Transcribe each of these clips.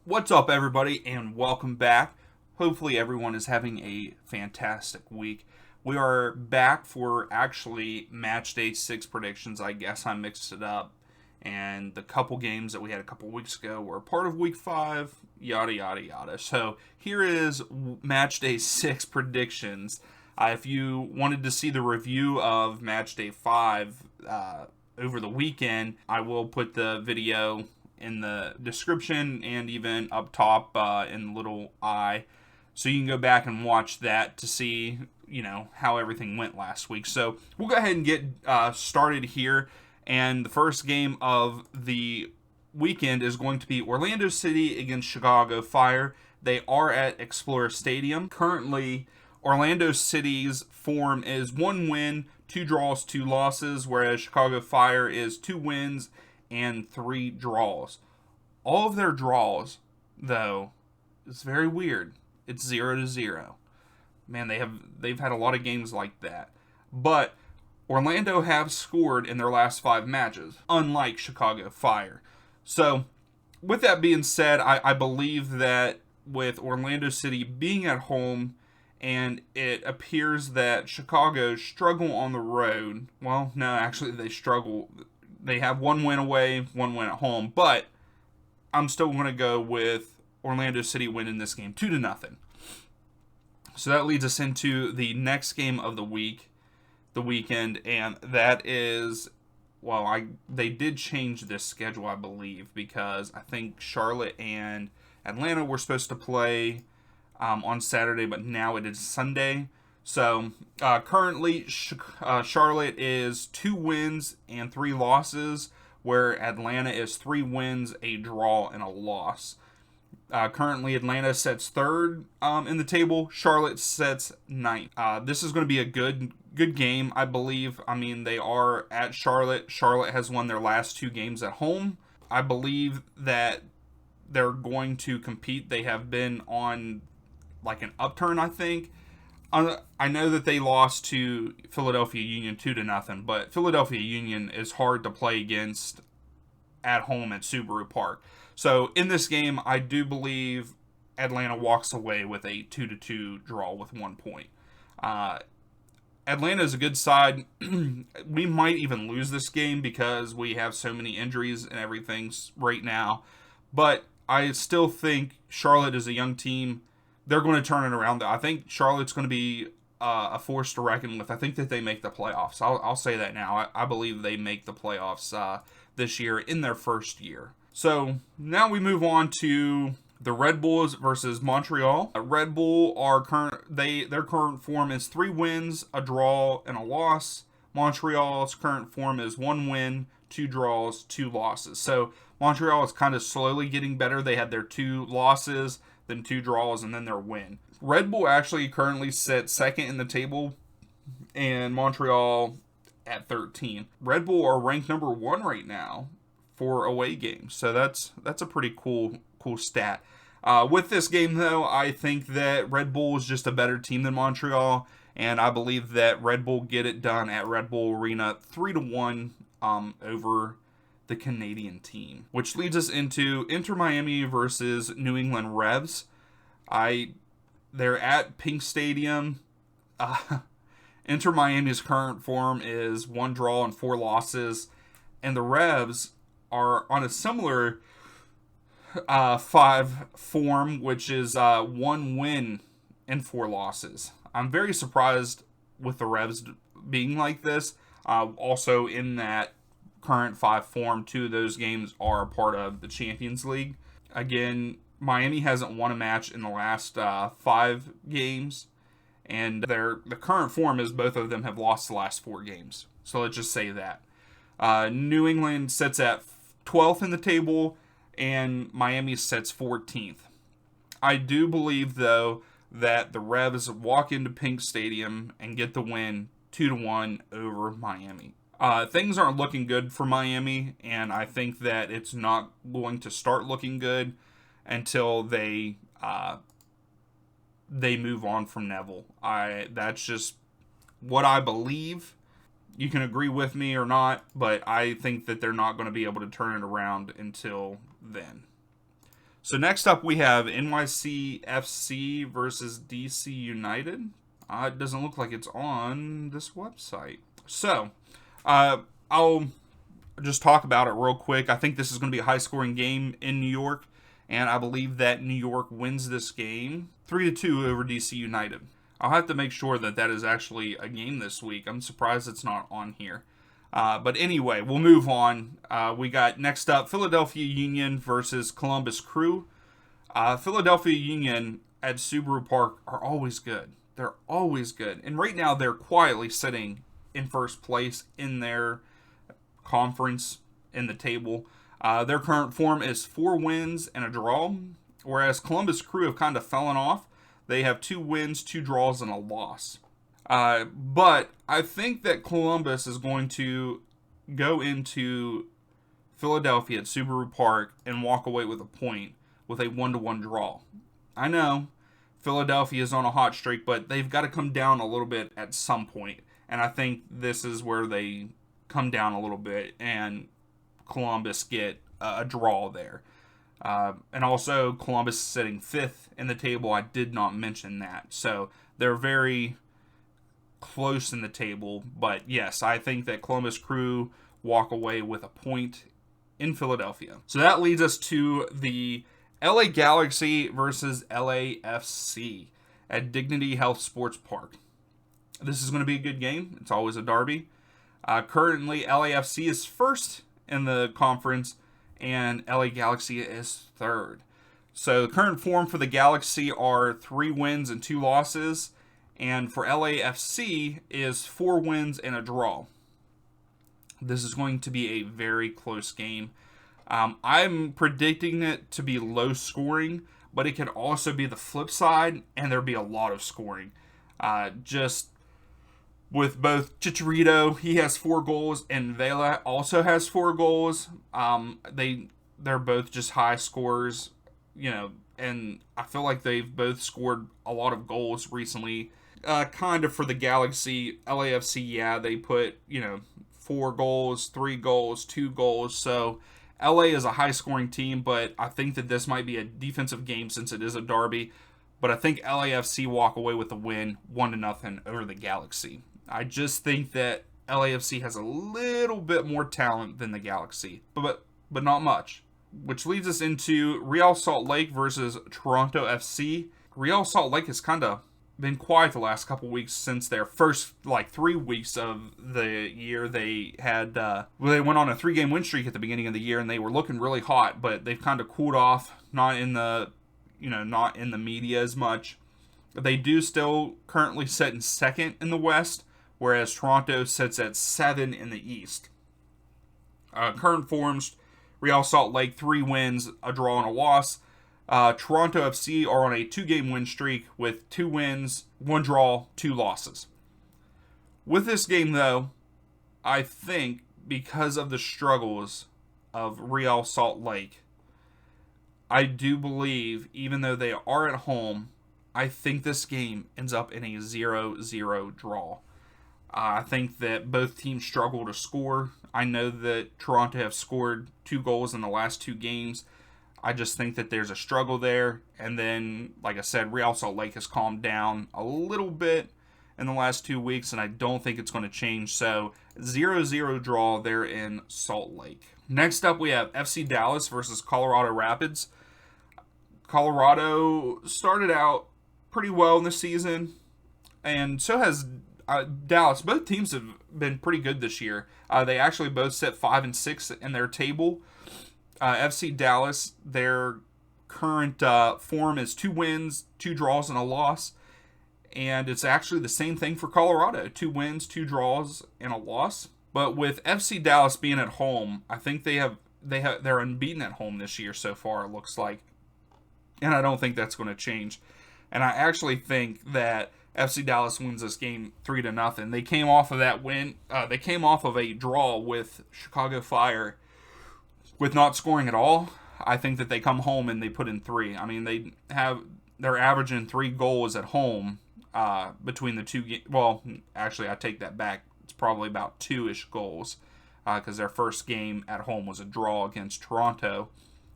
What's up, everybody, and welcome back. Hopefully, everyone is having a fantastic week. We are back for actually match day 6 predictions. I guess I mixed it up. And the couple games that we had a couple weeks ago were part of week 5, yada, yada, yada. So, here is match day 6 predictions. If you wanted to see the review of match day 5 over the weekend, I will put the video in the description and even up top in the little eye, so you can go back and watch that to see how everything went last week. So we'll go ahead and get started here, and the first game of the weekend is going to be Orlando City against Chicago Fire. They are at Explorer Stadium. Currently, Orlando City's form is 1 win, 2 draws, 2 losses, whereas Chicago Fire is 2 wins and 3 draws. All of their draws, though, is very weird. It's 0-0. Man, they've had a lot of games like that. But Orlando have scored in their last 5 matches, unlike Chicago Fire. So, with that being said, I believe that with Orlando City being at home, and it appears that Chicago struggle on the road. Well, no, actually they struggle. They have 1 win away, 1 win at home, but I'm still going to go with Orlando City winning this game 2-0. So that leads us into the next game of the weekend, and that is, they did change this schedule, I believe, because I think Charlotte and Atlanta were supposed to play on Saturday, but now it is Sunday. So, currently, Charlotte is 2 wins and 3 losses, where Atlanta is 3 wins, a draw, and a loss. Currently, Atlanta sits 3rd in the table. Charlotte sits 9th. This is going to be a good game, I believe. I mean, they are at Charlotte. Charlotte has won their last 2 games at home. I believe that they're going to compete. They have been on like an upturn, I think. I know that they lost to Philadelphia Union 2-0, but Philadelphia Union is hard to play against at home at Subaru Park. So in this game, I do believe Atlanta walks away with a 2-2 draw with 1 point. Atlanta is a good side. We might even lose this game because we have so many injuries and everything right now. But I still think Charlotte is a young team. They're going to turn it around. I think Charlotte's going to be a force to reckon with. I think that they make the playoffs. I'll say that now. I believe they make the playoffs this year in their first year. So now we move on to the Red Bulls versus Montreal. Red Bull their current form is 3 wins, a draw, and a loss. Montreal's current form is 1 win, 2 draws, 2 losses. So Montreal is kind of slowly getting better. They had their 2 losses, then 2 draws, and then their win. Red Bull actually currently sits 2nd in the table, and Montreal at 13. Red Bull are ranked number 1 right now for away games, so that's a pretty cool stat. With this game, though, I think that Red Bull is just a better team than Montreal, and I believe that Red Bull get it done at Red Bull Arena 3-1 over the Canadian team, which leads us into Inter Miami versus New England Revs. They're at Pink Stadium. Inter Miami's current form is 1 draw and 4 losses, and the Revs are on a similar 5 form, which is 1 win and 4 losses. I'm very surprised with the Revs being like this. Also, in that current 5 form, 2 of those games are part of the Champions League. Again, Miami hasn't won a match in the last 5 games, and the current form is both of them have lost the last 4 games. So let's just say that. New England sits at 12th in the table, and Miami sits 14th. I do believe, though, that the Revs walk into Pink Stadium and get the win 2-1 over Miami. Things aren't looking good for Miami, and I think that it's not going to start looking good until they move on from Neville. That's just what I believe. You can agree with me or not, but I think that they're not going to be able to turn it around until then. So next up we have NYCFC versus DC United. It doesn't look like it's on this website. So I'll just talk about it real quick. I think this is going to be a high-scoring game in New York, and I believe that New York wins this game 3-2 over DC United. I'll have to make sure that that is actually a game this week. I'm surprised it's not on here. But anyway, we'll move on. We got next up Philadelphia Union versus Columbus Crew. Philadelphia Union at Subaru Park are always good. They're always good. And right now they're quietly sitting in first place in their conference in the table. Their current form is 4 wins and a draw, whereas Columbus Crew have kind of fallen off. They have 2 wins, 2 draws, and a loss. But I think that Columbus is going to go into Philadelphia at Subaru Park and walk away with a point with a 1-1 draw. I know Philadelphia is on a hot streak, but they've got to come down a little bit at some point. And I think this is where they come down a little bit and Columbus get a draw there. And also Columbus is sitting 5th in the table. I did not mention that. So they're very close in the table. But yes, I think that Columbus Crew walk away with a point in Philadelphia. So that leads us to the LA Galaxy versus LAFC at Dignity Health Sports Park. This is going to be a good game. It's always a derby. Currently, LAFC is first in the conference, and LA Galaxy is third. So the current form for the Galaxy are 3 wins and 2 losses, and for LAFC is 4 wins and a draw. This is going to be a very close game. I'm predicting it to be low scoring, but it could also be the flip side, and there'll be a lot of scoring. Just with both Chicharito, he has 4 goals, and Vela also has 4 goals. They're both just high scorers, and I feel like they've both scored a lot of goals recently. Kind of for the Galaxy, LAFC, yeah, they put, 4 goals, 3 goals, 2 goals, so LA is a high-scoring team, but I think that this might be a defensive game since it is a derby. But I think LAFC walk away with a win, 1-0 over the Galaxy. I just think that LAFC has a little bit more talent than the Galaxy, but not much. Which leads us into Real Salt Lake versus Toronto FC. Real Salt Lake has kind of been quiet the last couple weeks since their first 3 weeks of the year. They had they went on a 3-game win streak at the beginning of the year, and they were looking really hot, but they've kind of cooled off, not in the media as much. They do still currently sit in second in the West, whereas Toronto sits at 7 in the East. Current forms, Real Salt Lake 3 wins, a draw, and a loss. Toronto FC are on a 2-game win streak with 2 wins, 1 draw, 2 losses. With this game, though, I think because of the struggles of Real Salt Lake, I do believe, even though they are at home, I think this game ends up in a 0-0 draw. I think that both teams struggle to score. I know that Toronto have scored 2 goals in the last 2 games. I just think that there's a struggle there. And then, like I said, Real Salt Lake has calmed down a little bit in the last 2 weeks, and I don't think it's going to change. So 0-0 draw there in Salt Lake. Next up, we have FC Dallas versus Colorado Rapids. Colorado started out pretty well in the season, and so has Dallas. Both teams have been pretty good this year. They actually both sit 5 and 6 in their table. FC Dallas, their current form is 2 wins, 2 draws, and a loss. And it's actually the same thing for Colorado. 2 wins, 2 draws, and a loss. But with FC Dallas being at home, I think they're unbeaten at home this year so far, it looks like. And I don't think that's going to change. And I actually think that FC Dallas wins this game 3-0. They came off of that win. They came off of a draw with Chicago Fire with not scoring at all. I think that they come home and they put in 3. I mean, they're averaging 3 goals at home between the 2 games. Well, actually, I take that back. It's probably about 2-ish goals because their first game at home was a draw against Toronto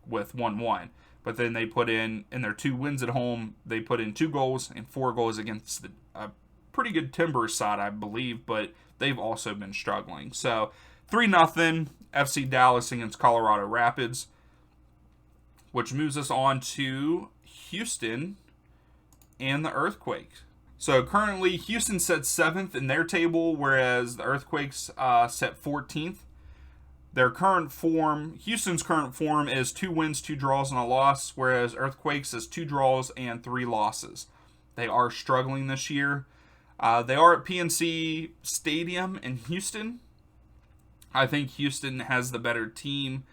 with 1-1. But then they put in their 2 wins at home, they put in 2 goals and 4 goals against a pretty good Timbers side, I believe, but they've also been struggling. So 3-0 FC Dallas against Colorado Rapids, which moves us on to Houston and the Earthquakes. So currently, Houston set 7th in their table, whereas the Earthquakes set 14th. Houston's current form is 2 wins, 2 draws, and a loss, whereas Earthquakes is 2 draws and 3 losses. They are struggling this year. They are at PNC Stadium in Houston. I think Houston has the better team.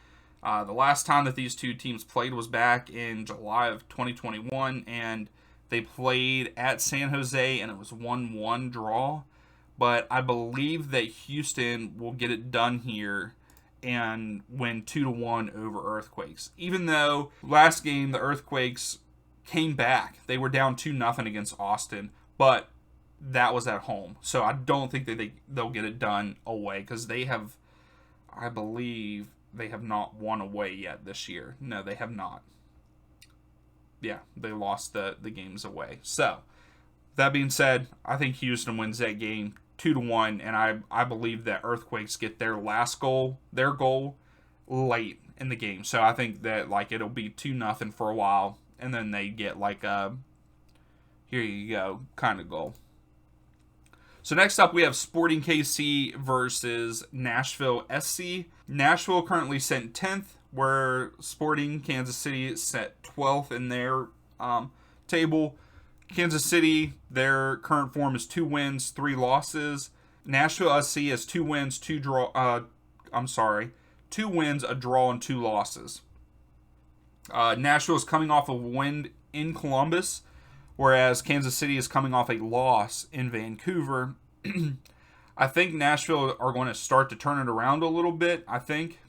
The last time that these two teams played was back in July of 2021, and they played at San Jose, and it was 1-1 draw. But I believe that Houston will get it done here and win 2-1 over Earthquakes. Even though last game the Earthquakes came back. They were down 2-0 against Austin, but that was at home. So I don't think that they'll get it done away, because I believe they have not won away yet this year. No, they have not. Yeah, they lost the games away. So, that being said, I think Houston wins that game 2-1, and I believe that Earthquakes get their goal late in the game. So I think that it'll be 2-0 for a while, and then they get a here you go kind of goal. So next up we have Sporting KC versus Nashville SC. Nashville currently set 10th, where Sporting Kansas City set 12th in their table. Kansas City, their current form is 2 wins, 3 losses. Nashville SC has 2 wins, 2 wins, a draw, and 2 losses. Nashville is coming off a win in Columbus, whereas Kansas City is coming off a loss in Vancouver. I think Nashville are going to start to turn it around a little bit. I think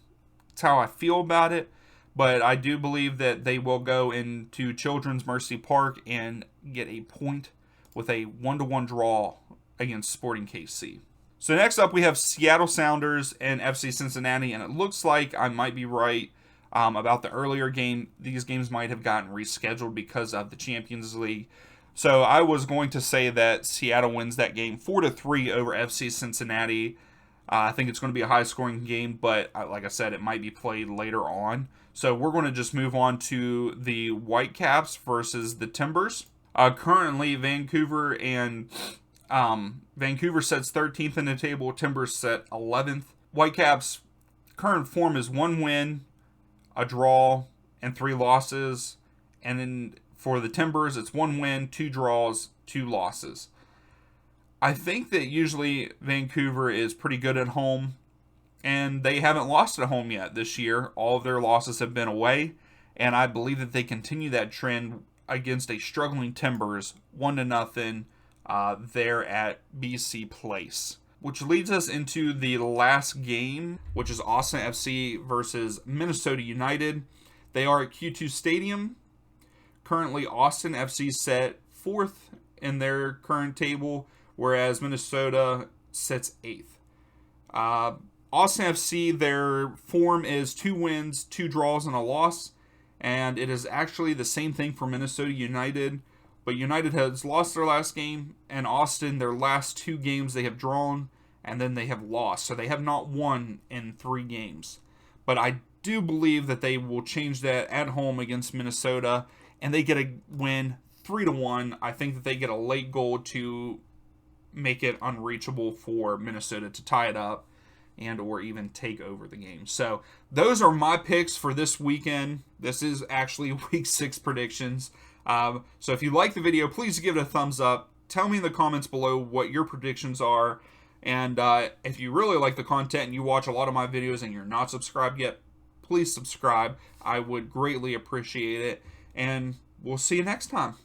that's how I feel about it. But I do believe that they will go into Children's Mercy Park and get a point with a 1-1 draw against Sporting KC. So next up we have Seattle Sounders and FC Cincinnati, and it looks like I might be right about the earlier game. These games might have gotten rescheduled because of the Champions League. So I was going to say that Seattle wins that game 4-3 over FC Cincinnati. I think it's going to be a high-scoring game, but like I said, it might be played later on. So we're going to just move on to the Whitecaps versus the Timbers. Currently, Vancouver sets 13th in the table. Timbers set 11th. Whitecaps' current form is 1 win, a draw, and 3 losses. And then for the Timbers, it's 1 win, 2 draws, 2 losses. I think that usually Vancouver is pretty good at home, and they haven't lost at home yet this year. All of their losses have been away, and I believe that they continue that trend against a struggling Timbers, 1-0 there at BC Place. Which leads us into the last game, which is Austin FC versus Minnesota United. They are at Q2 Stadium. Currently, Austin FC set 4th in their current table, whereas Minnesota sits 8th. Austin FC, their form is 2 wins, 2 draws, and a loss. And it is actually the same thing for Minnesota United. But United has lost their last game, and Austin, their last 2 games they have drawn, and then they have lost. So they have not won in 3 games. But I do believe that they will change that at home against Minnesota, and they get a win 3-1. I think that they get a late goal to make it unreachable for Minnesota to tie it up and or even take over the game. So those are my picks for this weekend. This is actually week 6 predictions. So if you like the video, please give it a thumbs up. Tell me in the comments below what your predictions are. And if you really like the content and you watch a lot of my videos and you're not subscribed yet, please subscribe. I would greatly appreciate it. And we'll see you next time.